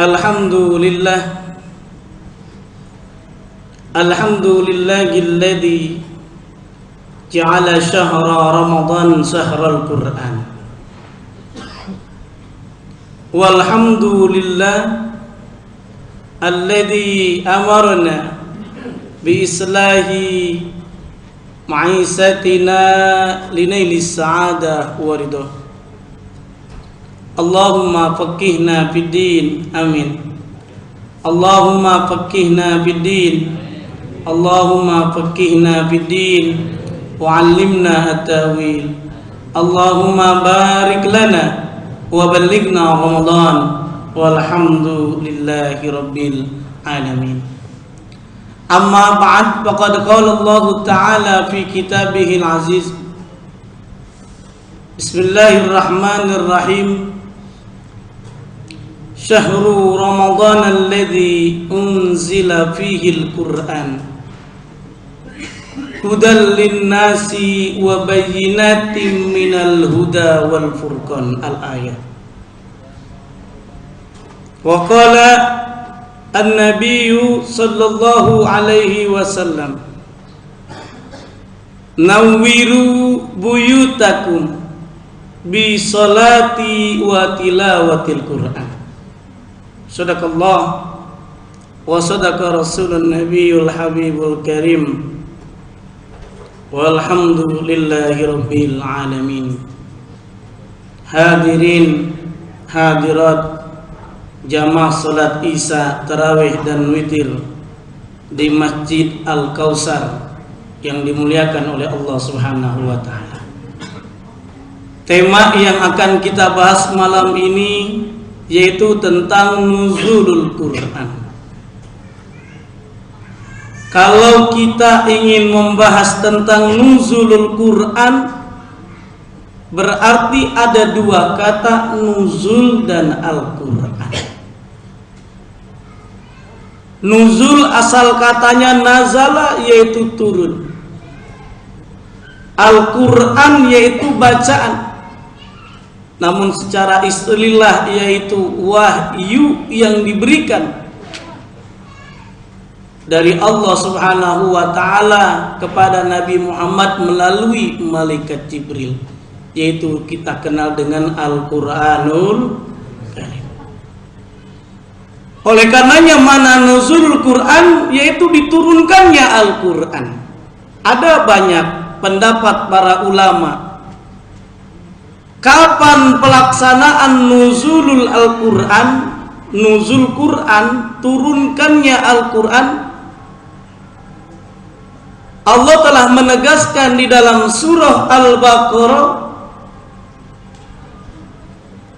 Alhamdulillah. Alhamdulillahilladzi ja'ala syahra Ramadan syahral Qur'an. Walhamdulillah alladzi amarna bi islahi ma'isatina linailis sa'adah wa ridha. Allahumma faqihna fid din. Amin. Allahumma faqihna fid din. Allahumma faqihna fid din wa 'allimna at-ta'wil. Allahumma barik lana wa ballighna Ramadan walhamdulillahi rabbil alamin. Amma ba'd, faqad qala Allah Ta'ala fi kitabihil aziz. Bismillahirrahmanirrahim. Syahru Ramadan alladzi unzila fihil Qur'an hudal linnasi wa bayyinatin minal huda wal furqan. Al-ayat. Wa qala an-nabiyyu sallallahu alaihi wasallam, nawwiru buyutakum bi salati wa tilawatil Qur'an. Sadaqallah wa sadaqa rasulun nabiyul habibul karim. Walhamdulillahi rabbil alamin. Hadirin hadirat jamaah salat Isya, tarawih dan witir di Masjid Al-Kautsar yang dimuliakan oleh Allah Subhanahu wa taala. Tema yang akan kita bahas malam ini yaitu tentang nuzulul Quran. Kalau kita ingin membahas tentang nuzulul Quran, berarti ada dua kata, nuzul dan Al-Quran. Nuzul asal katanya nazala, yaitu turun. Al-Quran yaitu bacaan. Namun secara istilah yaitu wahyu yang diberikan dari Allah Subhanahu wa taala kepada Nabi Muhammad melalui malaikat Jibril, yaitu kita kenal dengan Al-Qur'anul Karim. Oleh karenanya mana nuzulul Quran, yaitu diturunkannya Al-Qur'an. Ada banyak pendapat para ulama kapan pelaksanaan nuzulul Al-Quran, nuzul Quran, turunkannya Al-Quran. Allah telah menegaskan di dalam surah Al-Baqarah,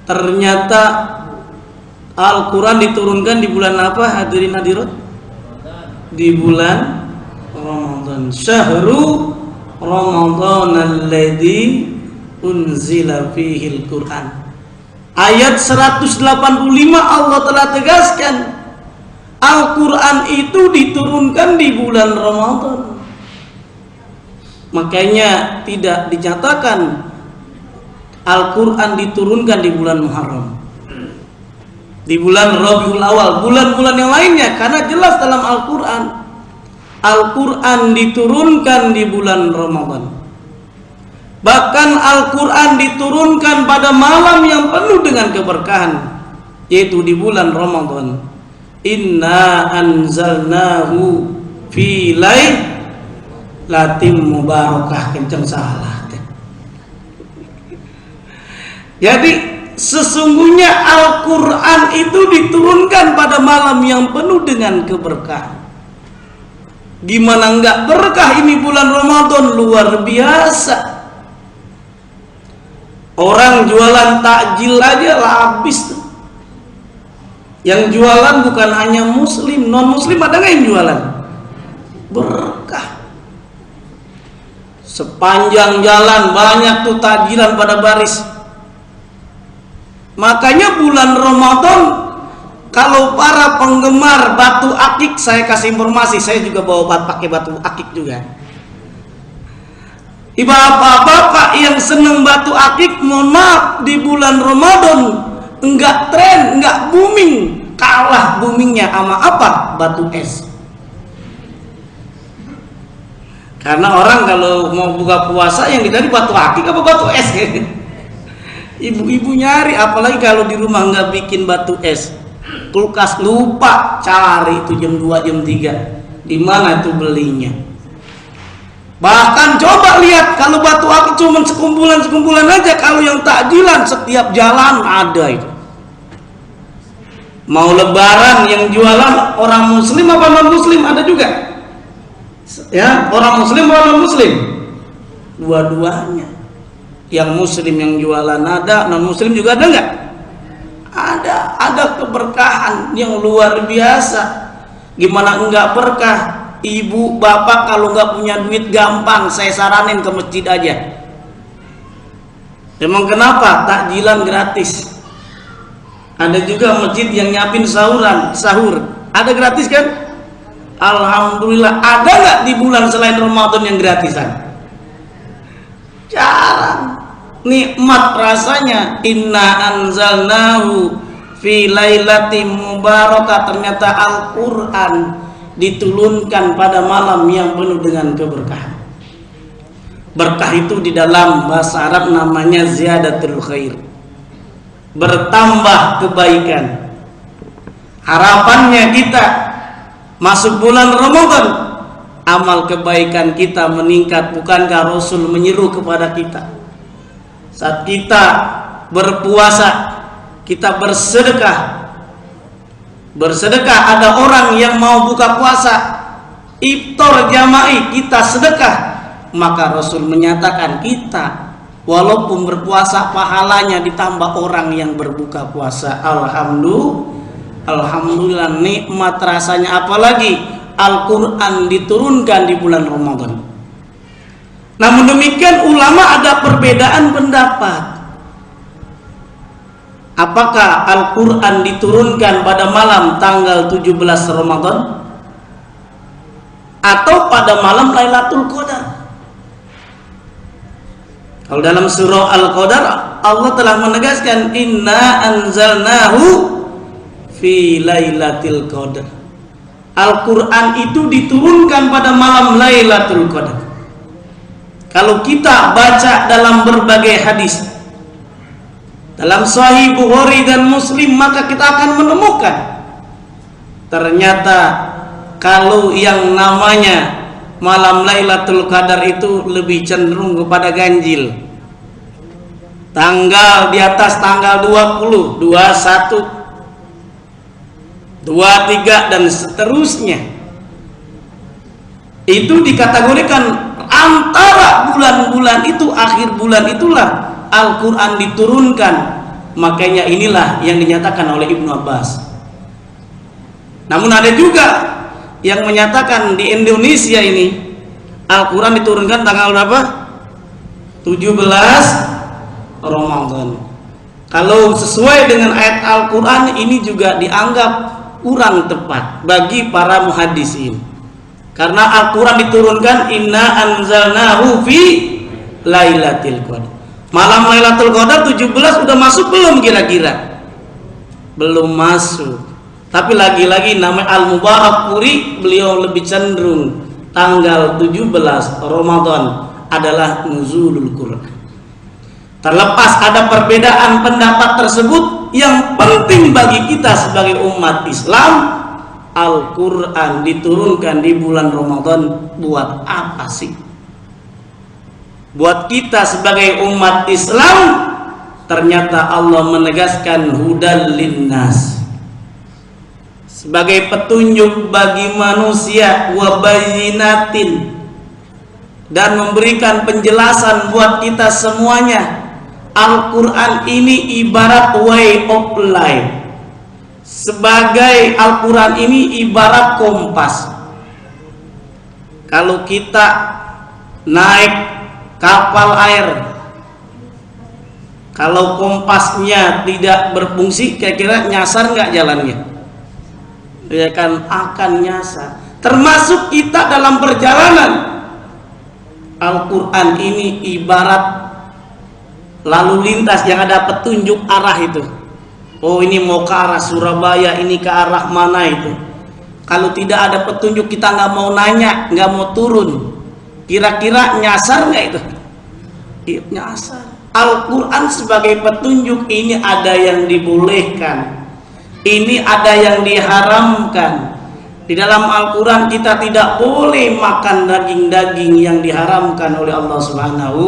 ternyata Al-Quran diturunkan di bulan apa, hadirin hadirat? Di bulan Ramadan. Syahru Ramadan alladzi unzila fihil Quran. Ayat 185 Allah telah tegaskan Al-Quran itu diturunkan di bulan Ramadan. Makanya tidak dinyatakan Al-Quran diturunkan di bulan Muharram, di bulan Rabiul Awal, bulan-bulan yang lainnya, karena jelas dalam Al-Quran Al-Quran diturunkan di bulan Ramadan. Bahkan Al-Quran diturunkan pada malam yang penuh dengan keberkahan, yaitu di bulan Ramadan. Inna anzalnahu fi lailatin mubarakah. Kencang salah. Jadi sesungguhnya Al-Quran itu diturunkan pada malam yang penuh dengan keberkahan. Gimana enggak berkah ini bulan Ramadan, luar biasa. Orang jualan takjil aja lah habis tuh. Yang jualan bukan hanya muslim, non muslim ada nggak yang jualan? Berkah. Sepanjang jalan banyak tuh takjilan pada baris. Makanya bulan Ramadan, kalau para penggemar batu akik, saya kasih informasi, saya juga bawa pakai batu akik juga. Bapak-bapak yang seneng batu akik, mohon maaf, di bulan Ramadan enggak tren, enggak booming. kalah boomingnya sama apa? Batu es. Karena orang kalau mau buka puasa yang dicari batu akik apa batu es. Ibu-ibu nyari, apalagi kalau di rumah nggak bikin batu es. Kulkas lupa cari itu jam 2 jam 3. Di mana itu belinya? Bahkan coba lihat kalau batu akik cuma sekumpulan aja, kalau yang takjilan setiap jalan ada itu. Mau lebaran yang jualan orang muslim apa non muslim ada juga. Ya, orang muslim atau non muslim? Dua-duanya. Yang muslim yang jualan ada, non muslim juga ada nggak? Ada keberkahan yang luar biasa. Gimana enggak berkah? Ibu, bapak kalau nggak punya duit gampang, saya saranin ke masjid aja. Emang kenapa? Takjilan gratis. Ada juga masjid yang nyiapin sahur. Ada gratis kan? Alhamdulillah. Ada nggak di bulan selain Ramadan yang gratisan? Jarang. Nikmat rasanya. Inna anzalnahu fi lailatin mubarakah. Ternyata Al-Quran diturunkan pada malam yang penuh dengan keberkahan. Berkah itu di dalam bahasa Arab namanya ziyadatul khair, bertambah kebaikan. Harapannya kita masuk bulan Ramadan, amal kebaikan kita meningkat. Bukankah Rasul menyeru kepada kita saat kita berpuasa, kita bersedekah. Ada orang yang mau buka puasa, iftar jama'i, kita sedekah, maka Rasul menyatakan kita walaupun berpuasa pahalanya ditambah orang yang berbuka puasa. Alhamdulillah, nikmat rasanya. Apalagi Al-Quran diturunkan di bulan Ramadan. Namun demikian ulama ada perbedaan pendapat. Apakah Al-Quran diturunkan pada malam tanggal 17 Ramadan atau pada malam Lailatul Qadar? Kalau dalam surah Al-Qadar Allah telah menegaskan inna anzalnahu fi lailatul qadar. Al-Quran itu diturunkan pada malam Lailatul Qadar. Kalau kita baca dalam berbagai hadis dalam Sahih Bukhari dan Muslim, maka kita akan menemukan ternyata kalau yang namanya malam Lailatul Qadar itu lebih cenderung kepada ganjil. Tanggal di atas tanggal 20, 21, 23 dan seterusnya. Itu dikategorikan antara bulan-bulan itu, akhir bulan itulah Al-Quran diturunkan. Makanya inilah yang dinyatakan oleh Ibnu Abbas. Namun ada juga yang menyatakan di Indonesia ini Al-Quran diturunkan tanggal berapa? 17 Ramadan. Kalau sesuai dengan ayat Al-Quran ini juga dianggap kurang tepat bagi para muhaddisin. Karena Al-Quran diturunkan inna anzalnahu fi lailatul qadar. Malam Lailatul Qadar 17 sudah masuk belum kira-kira? Belum masuk. Tapi lagi-lagi namanya Al-Mubarak Puri, beliau lebih cenderung tanggal 17 Ramadan adalah nuzulul Quran. Terlepas ada perbedaan pendapat tersebut, yang penting bagi kita sebagai umat Islam, Al-Quran diturunkan di bulan Ramadan buat apa sih? Buat kita sebagai umat Islam, ternyata Allah menegaskan hudal linnas, sebagai petunjuk bagi manusia, wa bayyinatin, dan memberikan penjelasan buat kita semuanya. Al-Quran ini ibarat way of life. Sebagai Al-Quran ini ibarat kompas. Kalau kita naik kapal air, kalau kompasnya tidak berfungsi, kira-kira nyasar nggak jalannya? Ya kan, akan nyasar. Termasuk kita dalam perjalanan. Al-Quran ini ibarat lalu lintas yang ada petunjuk arah itu. Oh ini mau ke arah Surabaya, ini ke arah mana itu. Kalau tidak ada petunjuk kita nggak mau nanya, nggak mau turun. Kira-kira nyasar nggak itu? Nyasar. Al-Quran sebagai petunjuk ini ada yang dibolehkan, ini ada yang diharamkan. Di dalam Al-Quran kita tidak boleh makan daging-daging yang diharamkan oleh Allah Subhanahu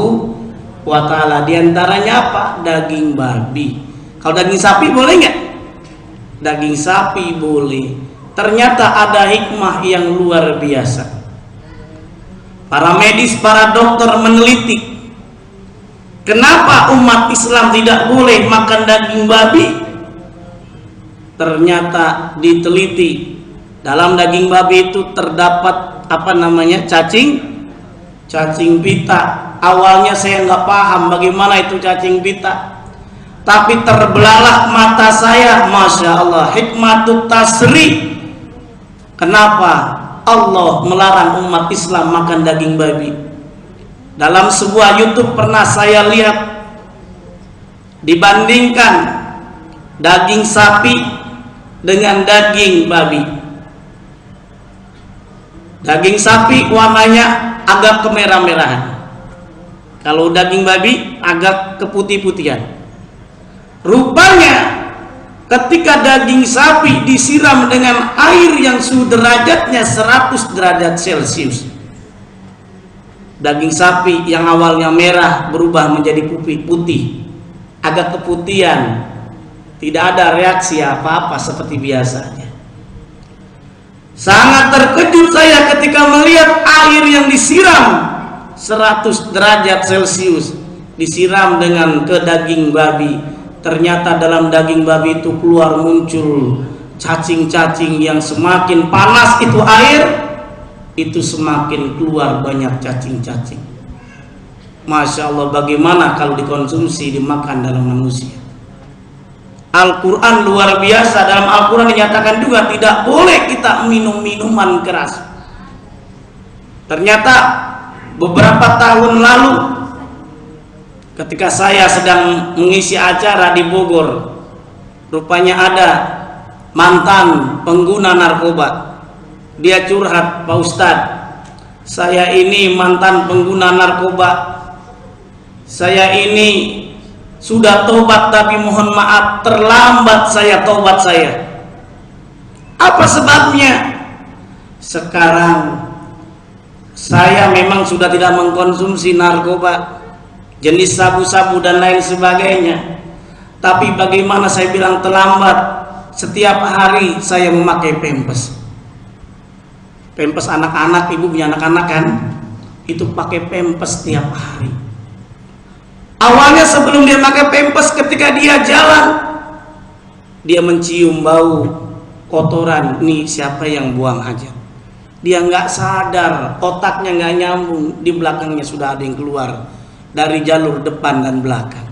wa Ta'ala. Di antaranya apa? Daging babi. Kalau daging sapi boleh nggak? Daging sapi boleh. Ternyata ada hikmah yang luar biasa. Para medis, para dokter meneliti kenapa umat Islam tidak boleh makan daging babi. Ternyata diteliti, dalam daging babi itu terdapat cacing pita. Awalnya saya nggak paham bagaimana itu cacing pita, tapi terbelalak mata saya, Masya Allah, hikmatut tasri. Kenapa Allah melarang umat Islam makan daging babi? Dalam sebuah YouTube pernah saya lihat, dibandingkan daging sapi dengan daging babi. Daging sapi warnanya agak kemerah-merahan, kalau daging babi agak keputih-putihan. Rupanya ketika daging sapi disiram dengan air yang suhu derajatnya 100 derajat Celcius, daging sapi yang awalnya merah berubah menjadi putih, agak keputihan, tidak ada reaksi apa-apa seperti biasanya. Sangat terkejut saya ketika melihat air yang disiram 100 derajat Celcius disiram dengan ke daging babi. Ternyata dalam daging babi itu muncul cacing-cacing yang semakin panas itu air, itu semakin keluar banyak cacing-cacing. Masya Allah, bagaimana kalau dikonsumsi, dimakan dalam manusia. Al-Quran luar biasa. Dalam Al-Quran dinyatakan juga tidak boleh kita minum minuman keras. Ternyata beberapa tahun lalu ketika saya sedang mengisi acara di Bogor, rupanya ada mantan pengguna narkoba. Dia curhat, Pak Ustadz, saya ini mantan pengguna narkoba, saya ini sudah tobat tapi mohon maaf terlambat saya tobat saya. Apa sebabnya? Sekarang saya memang sudah tidak mengkonsumsi narkoba, jenis sabu-sabu dan lain sebagainya, tapi bagaimana saya bilang terlambat? Setiap hari saya memakai pempes anak-anak, ibu punya anak-anak kan, itu pakai pempes setiap hari. Awalnya sebelum dia pakai pempes, ketika dia jalan, dia mencium bau kotoran, nih siapa yang buang aja. Dia nggak sadar, otaknya nggak nyambung, di belakangnya sudah ada yang keluar dari jalur depan dan belakang.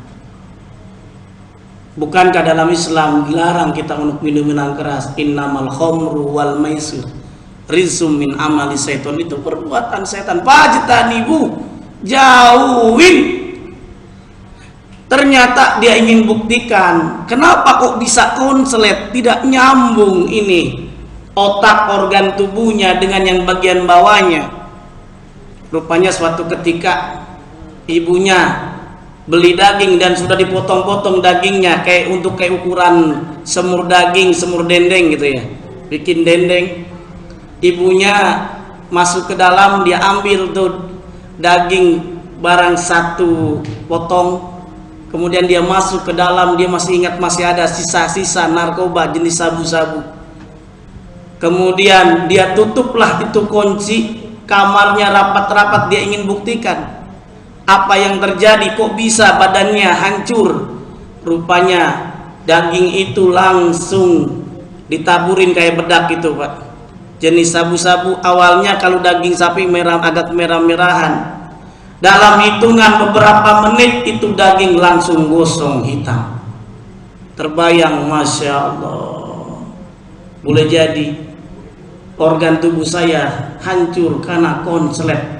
Bukankah dalam Islam dilarang kita untuk minum minuman keras? Innamal khamru wal maisir rizqum min amali syaitan, itu perbuatan setan. Fajtanibu, jauhin. Ternyata dia ingin buktikan, kenapa kok bisa konslet, tidak nyambung ini otak organ tubuhnya dengan yang bagian bawahnya. Rupanya suatu ketika ibunya beli daging dan sudah dipotong-potong dagingnya kayak ukuran semur daging, semur dendeng gitu ya, bikin dendeng. Ibunya masuk ke dalam, dia ambil tuh daging barang satu potong, kemudian dia masuk ke dalam, dia masih ingat masih ada sisa-sisa narkoba jenis sabu-sabu. Kemudian dia tutuplah itu kunci kamarnya rapat-rapat, dia ingin buktikan apa yang terjadi, kok bisa badannya hancur. Rupanya daging itu langsung ditaburin kayak bedak gitu Pak, jenis sabu-sabu. Awalnya kalau daging sapi merah, agak merah-merahan, dalam hitungan beberapa menit itu daging langsung gosong hitam. Terbayang, Masya Allah, boleh jadi organ tubuh saya hancur karena konslet.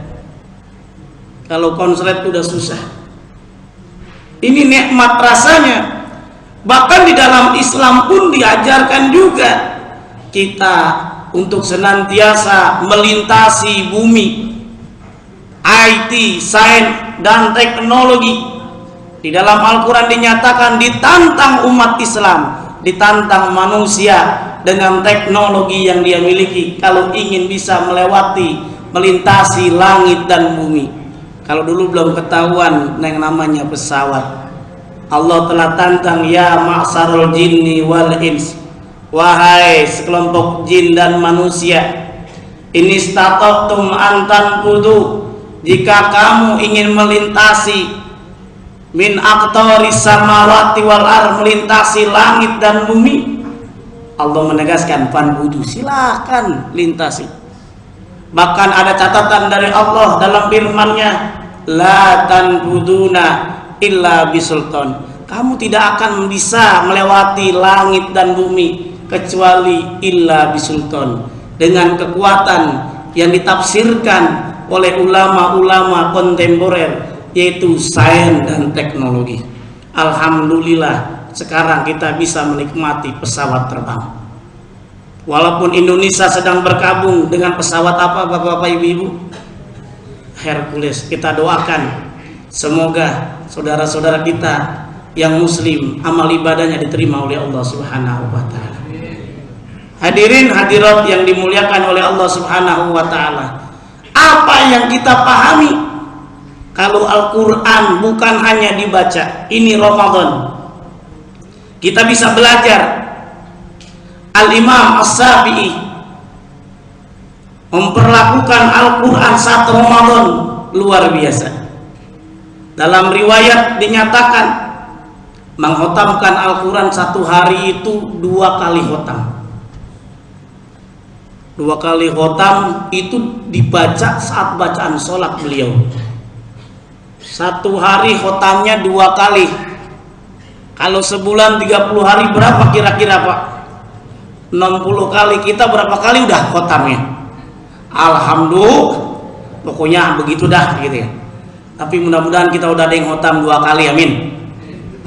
Kalau konslet udah susah, ini nikmat rasanya. Bahkan di dalam Islam pun diajarkan juga kita untuk senantiasa melintasi bumi. IT, sains dan teknologi. Di dalam Al-Quran dinyatakan ditantang umat Islam, ditantang manusia dengan teknologi yang dia miliki kalau ingin bisa melintasi langit dan bumi. Kalau dulu belum ketahuan yang namanya pesawat, Allah telah tantang, ya ma'sarul jinni wal ins, wahai sekelompok jin dan manusia, ini stata'tum antan pudu, jika kamu ingin melintasi min aqtaris samawati wal ar, melintasi langit dan bumi, Allah menegaskan fanbudu, silakan lintasi. Bahkan ada catatan dari Allah dalam firman-Nya, la tanbuduna illa bisultan, kamu tidak akan bisa melewati langit dan bumi kecuali illa bisultan, dengan kekuatan yang ditafsirkan oleh ulama-ulama kontemporer, yaitu sains dan teknologi. Alhamdulillah sekarang kita bisa menikmati pesawat terbang. Walaupun Indonesia sedang berkabung dengan pesawat apa Bapak-bapak Ibu-ibu? Hercules. Kita doakan semoga saudara-saudara kita yang muslim amal ibadahnya diterima oleh Allah Subhanahu wa taala. Hadirin hadirat yang dimuliakan oleh Allah Subhanahu wa taala, apa yang kita pahami kalau Al-Quran bukan hanya dibaca? Ini Ramadan, kita bisa belajar. Al-Imam As-Syafi'i memperlakukan Al-Quran saat Ramadan luar biasa. Dalam riwayat dinyatakan menghotamkan Al-Quran satu hari itu 2 kali khotam. 2 kali khotam itu dibaca saat bacaan sholat beliau. Satu hari khotamnya 2 kali. Kalau sebulan 30 hari berapa kira-kira Pak? 60 kali. Kita berapa kali udah khotamnya? Alhamdulillah, pokoknya begitu dah gitu ya. Tapi mudah-mudahan kita udah ada yang khotam 2 kali, amin.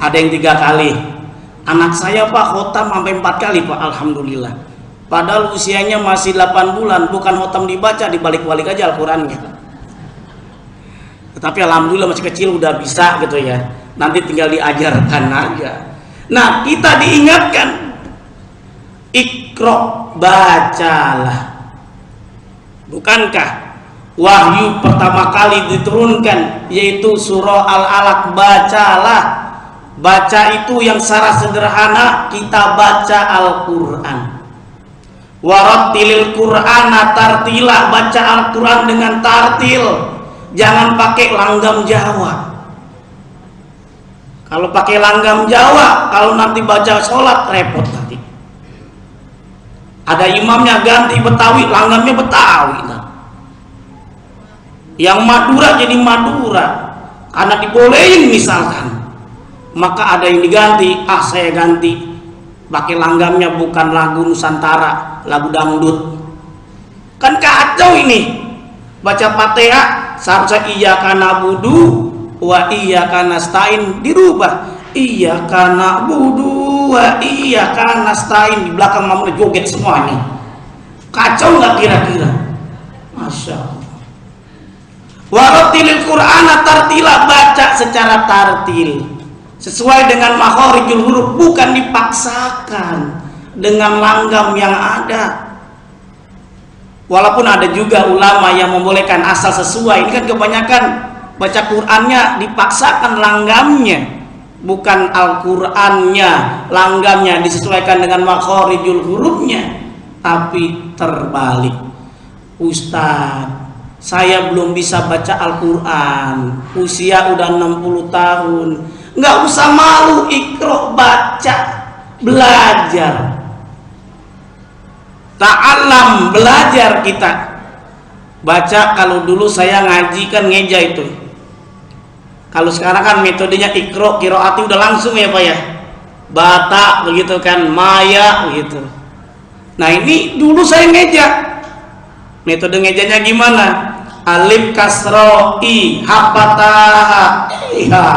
Ada yang 3 kali. Anak saya Pak khotam sampai 4 kali Pak, alhamdulillah. Padahal usianya masih 8 bulan, bukan khotam dibaca, dibalik-balik aja Al-Qurannya. Tetapi alhamdulillah masih kecil udah bisa gitu ya. Nanti tinggal diajarkan aja. Nah, kita diingatkan, Iqra, bacalah. Bukankah wahyu pertama kali diturunkan yaitu surah Al-Alaq, bacalah. Baca itu yang secara sederhana kita baca Al-Quran. Warattilil Qur'ana tartila, baca Al-Quran dengan tartil, jangan pakai langgam Jawa. Kalau pakai langgam Jawa, kalau nanti baca sholat repot nanti. Ada imamnya ganti Betawi, langamnya Betawi. Yang Madura jadi Madura, karena dibolehin misalkan. Maka ada yang diganti, saya ganti. Pakai langgamnya bukan lagu Nusantara, lagu dangdut. Kan kacau ini. Baca Fatihah seharusnya iyyaka na'budu wa iyyaka nasta'in, dirubah iyyaka na'budu wa iyyaka nasta'in. Di belakang mamanya joget semuanya. Kacau nggak kira-kira? Masya Allah. Warattilil Qur'ana tartila, baca secara tartil sesuai dengan makharijul huruf, bukan dipaksakan dengan langgam yang ada. Walaupun ada juga ulama yang membolehkan asal sesuai. Ini kan kebanyakan baca Qur'annya dipaksakan langgamnya, bukan Al-Qur'annya langgamnya disesuaikan dengan makharijul hurufnya, tapi terbalik. Ustaz, saya belum bisa baca Al-Quran, usia udah 60 tahun. Nggak usah malu, Iqra, baca, belajar. Ta'allam, belajar kita. Baca, kalau dulu saya ngaji kan ngeja itu. Kalau sekarang kan metodenya Iqra, qiraati udah langsung ya Pak ya. Bata begitu kan, maya begitu. Nah ini dulu saya ngeja. Metode ngejanya gimana? Alif kasro i hapataha iha.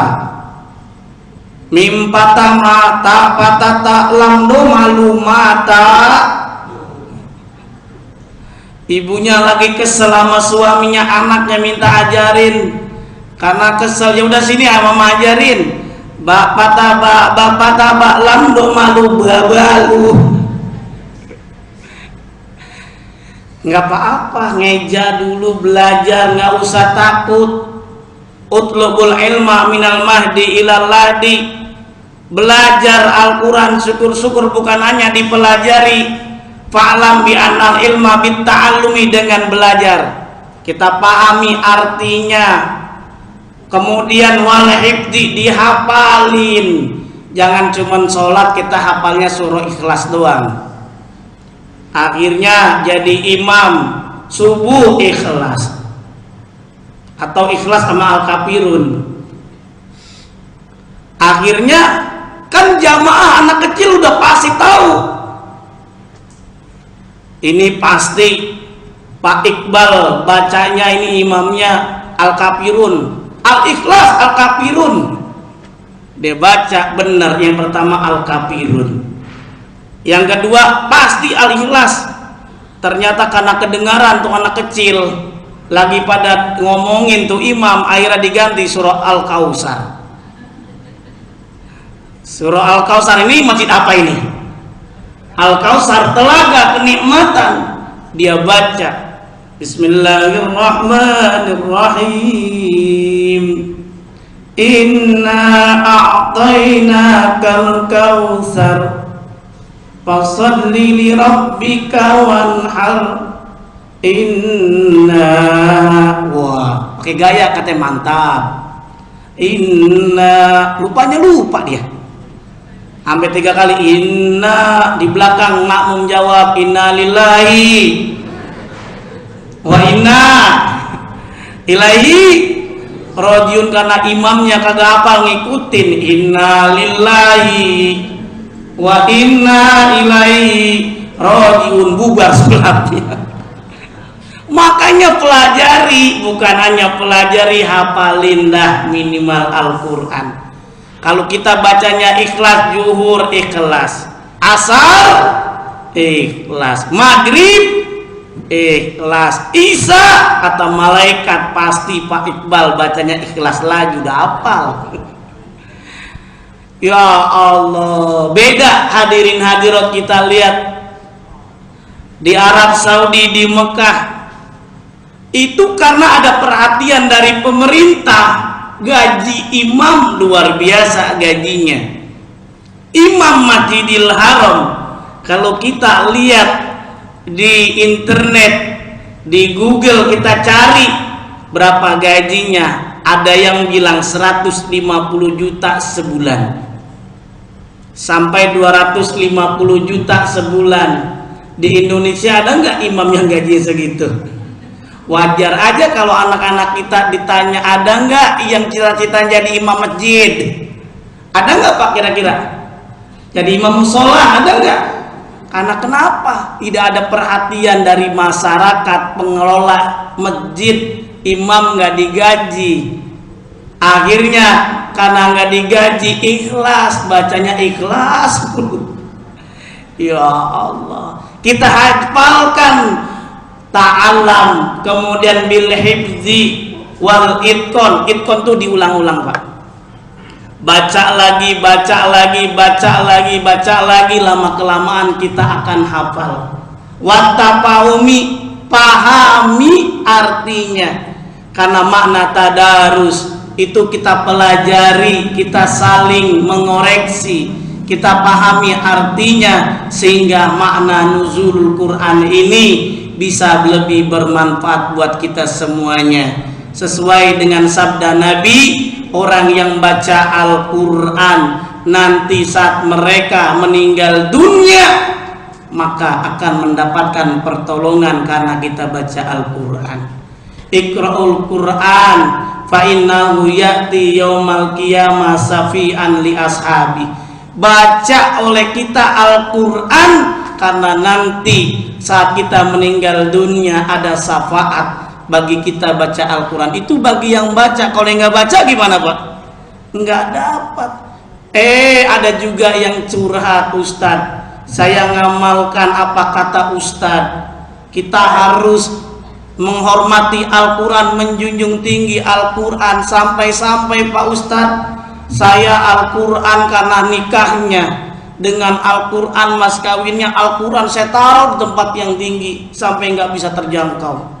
Mim patah mata patata lam do malu mata. Ibunya lagi kesel sama suaminya, anaknya minta ajarin karena kesel. Ya udah sini mama ajarin. Bapak tabak lam do malu babalu. Nggak apa-apa, ngeja dulu, belajar, nggak usah takut. Utlubul ilma minal mahdi ilal lahdi. Belajar Al-Quran, syukur-syukur bukan hanya dipelajari. Fa'lam bi annal ilma bit ta'allumi, dengan belajar kita pahami artinya, kemudian wal hifdi, dihafalin. Jangan cuman sholat kita hafalnya surah Ikhlas doang, akhirnya jadi imam subuh Ikhlas atau Ikhlas sama Al-Kafirun. Akhirnya kan jamaah anak kecil udah pasti tahu ini pasti Pak Iqbal bacanya ini imamnya Al-Kafirun, Al-Ikhlas Al-Kafirun. Dia baca benar yang pertama Al-Kafirun, yang kedua pasti Al-Ikhlas. Ternyata karena kedengaran tuh anak kecil lagi pada ngomongin tuh imam, akhirnya diganti surah Al-Kausar. Surah Al-Kausar ini masjid apa ini? Al-Kausar, telaga kenikmatan. Dia baca Bismillahirrahmanirrahim. Inna a'tainakal kautsar fasholli li rabbika wanhar. Inna, wah pakai gaya katanya mantap. Inna, lupa dia sampai 3 kali inna. Di belakang makmum jawab inna lillahi wa inna ilaihi rajiun, karena imamnya kagak apa ngikutin inna lillahi wa inna ilaihi rajiun, bubar sholatnya. Makanya pelajari, bukan hanya pelajari, hafalin dah minimal Al-Quran. Kalau kita bacanya Ikhlas zuhur Ikhlas, asar Ikhlas, maghrib Ikhlas, isya atau malaikat pasti Pak Iqbal bacanya Ikhlas lagi, udah hafal. Ya Allah, beda hadirin hadirat. Kita lihat di Arab Saudi, di Mekah, itu karena ada perhatian dari pemerintah. Gaji imam luar biasa gajinya. Imam Masjidil Haram, kalau kita lihat di internet, di Google kita cari berapa gajinya, ada yang bilang 150 juta sebulan sampai 250 juta sebulan. Di Indonesia ada nggak imam yang gaji segitu? Wajar aja kalau anak-anak kita ditanya ada nggak yang cita-cita jadi imam masjid, ada nggak Pak kira-kira? Jadi imam musola ada nggak? Karena kenapa? Tidak ada perhatian dari masyarakat, pengelola masjid, imam nggak digaji. Akhirnya karena nggak digaji, Ikhlas, bacanya Ikhlas. Ya Allah, kita hafalkan ta'alam, kemudian bil hifzi wal itqon. Itqon tuh diulang-ulang Pak, baca lagi, lama kelamaan kita akan hafal. Wattafahumi, pahami artinya, karena makna tadarus itu kita pelajari, kita saling mengoreksi, kita pahami artinya, sehingga makna nuzulul Quran ini bisa lebih bermanfaat buat kita semuanya. Sesuai dengan sabda Nabi, orang yang baca Al-Quran nanti saat mereka meninggal dunia maka akan mendapatkan pertolongan karena kita baca Al-Quran. Iqra'ul Quran fa innahu ya'ti yaumal qiyamah safi'an li ashabi. Baca oleh kita Al-Quran karena nanti saat kita meninggal dunia ada syafaat bagi kita baca Al-Quran. Itu bagi yang baca. Kalau yang nggak baca gimana Pak? Nggak dapat. Ada juga yang curhat, Ustadz, saya ngamalkan apa kata Ustadz. Kita harus menghormati Al-Quran, menjunjung tinggi Al-Quran. Sampai-sampai Pak Ustadz, saya Al-Quran karena nikahnya dengan Al-Quran, mas kawinnya Al-Quran saya taruh di tempat yang tinggi sampai nggak bisa terjangkau.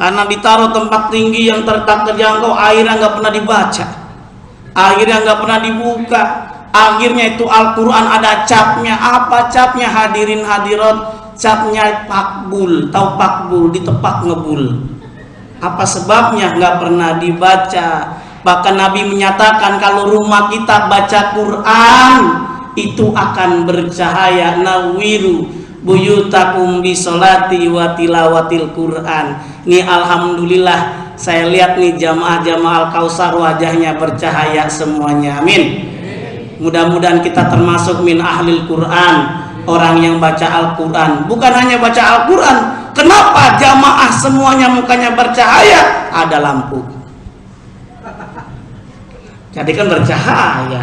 Karena ditaruh tempat tinggi yang tak terjangkau, akhirnya nggak pernah dibaca, akhirnya nggak pernah dibuka. Akhirnya itu Al-Quran ada capnya. Apa capnya, hadirin hadirat? Capnya pakbul. Tahu pakbul, ditepak ngebul. Apa sebabnya? Nggak pernah dibaca. Bahkan Nabi menyatakan kalau rumah kita baca Quran itu akan bercahaya. Nawiru buyutakum bisolati wa tilawatil Quran. Ini alhamdulillah saya lihat nih jamaah-jamaah Al-Kausar wajahnya bercahaya semuanya. Amin. Mudah-mudahan kita termasuk min ahlil Quran, orang yang baca Al-Quran. Bukan hanya baca Al-Quran, kenapa jamaah semuanya mukanya bercahaya? Ada lampu, jadi kan bercahaya.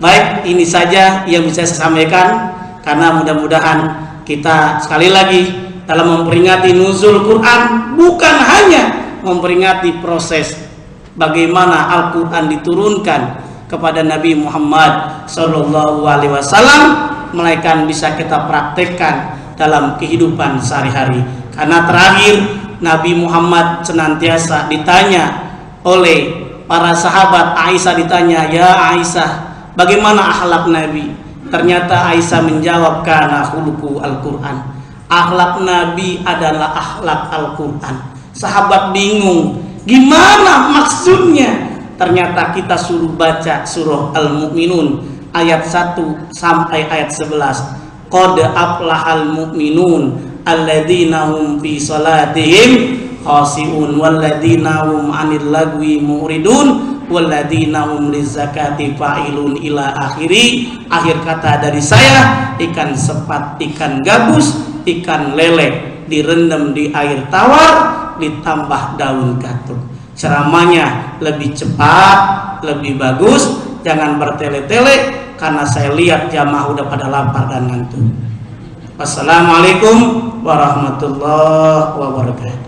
Baik, ini saja yang bisa saya sampaikan, karena mudah-mudahan kita sekali lagi dalam memperingati nuzul Quran bukan hanya memperingati proses bagaimana Al-Quran diturunkan kepada Nabi Muhammad Sallallahu Alaihi Wasallam, melainkan bisa kita praktekkan dalam kehidupan sehari-hari. Karena terakhir Nabi Muhammad senantiasa ditanya oleh para sahabat. Aisyah ditanya, ya Aisyah, bagaimana akhlak Nabi? Ternyata Aisyah menjawab, kana khuluqu Al-Quran. Akhlak Nabi adalah akhlak Al-Quran. Sahabat bingung, gimana maksudnya? Ternyata kita suruh baca surah Al-Mu'minun ayat 1 sampai ayat 11. Qad aflahal mu'minun alladzina hum fi salatihim khashi'un walladzina hum 'anil lagwi mu'ridun walladzina hum lizakati fa'ilun ila akhiri. Akhir kata dari saya, ikan sepat, ikan gabus, ikan lele direndam di air tawar ditambah daun katun. Ceramahnya lebih cepat, lebih bagus, jangan bertele-tele, karena saya lihat jamaah udah pada lapar dan ngantuk. Wassalamualaikum warahmatullahi wabarakatuh.